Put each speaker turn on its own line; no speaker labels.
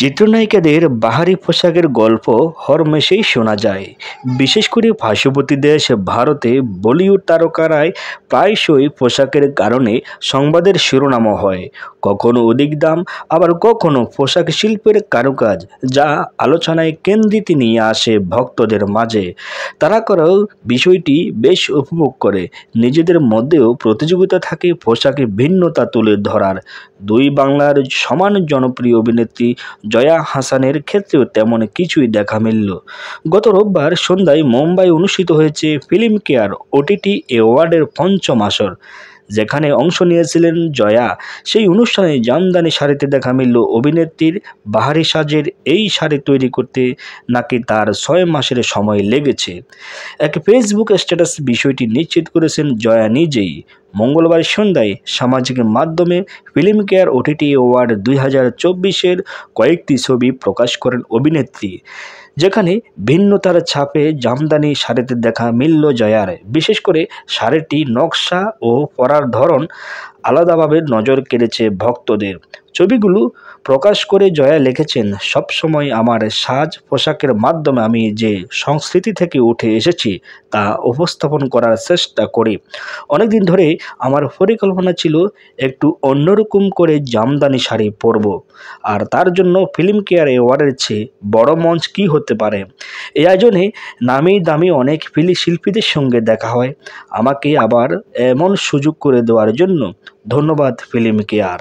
চিত্রনায়িকাদের বাহারি পোশাকের গল্প হরমেশেই শোনা যায়। বিশেষ করে পার্শ্ববর্তী দেশ ভারতে বলিউড তারকারাই প্রায়শই পোশাকের কারণে সংবাদের শিরোনামও হয়। কখনো অধিক দাম, আবার কখনো পোশাক শিল্পের কারুকাজ, যা আলোচনায় কেন্দ্রিতে নিয়ে আসে ভক্তদের মাঝে। তারকারাও বিষয়টি বেশ উপভোগ করে। নিজেদের মধ্যেও প্রতিযোগিতা থাকে পোশাকে ভিন্নতা তুলে ধরার। দুই বাংলার সমান জনপ্রিয় অভিনেত্রী জয়া হাসানের ক্ষেত্রেও তেমন কিছুই দেখা মিলল। গত রোববার সন্ধ্যায় মুম্বাই অনুষ্ঠিত হয়েছে ফিল্ম কেয়ার ওটিটি অ্যাওয়ার্ডের পঞ্চম আসর, যেখানে অংশ নিয়েছিলেন জয়া। সেই অনুষ্ঠানে জামদানি শাড়িতে দেখা মিলল অভিনেত্রীর। বাহারি সাজের এই শাড়ি তৈরি করতে নাকি তার 6 মাসের সময় লেগেছে। এক ফেসবুক স্ট্যাটাস বিষয়টি নিশ্চিত করেছেন জয়া নিজেই। মঙ্গলবার সন্ধ্যায় সামাজিক মাধ্যমে ফিল্ম কেয়ার ওটিটি অ্যাওয়ার্ড 2024-এর কয়েকটি ছবি প্রকাশ করেন অভিনেত্রী, যেখানে ভিন্নতার ছাপে জামদানি শাড়িতে দেখা মিলল জয়ার। বিশেষ করে শাড়িটি নকশা ও পরার ধরন আলাদাভাবে নজর কেড়েছে ভক্তদের। ছবিগুলো প্রকাশ করে জয়া লিখেছেন, সবসময় আমার সাজ পোশাকের মাধ্যমে আমি যে সংস্কৃতি থেকে উঠে এসেছি তা উপস্থাপন করার চেষ্টা করি। অনেকদিন ধরে আমার পরিকল্পনা ছিল একটু অন্যরকম করে জামদানি শাড়ি পরব, আর তার জন্য ফিল্ম কেয়ার অ্যাওয়ার্ডের চেয়ে বড় মঞ্চ কী হতে পারে। এই আয়োজনে নামি দামি অনেক শিল্পীদের সঙ্গে দেখা হয়। আমাকে আবার এমন সুযোগ করে দেওয়ার জন্য ধন্যবাদ ফিল্ম কেয়ার।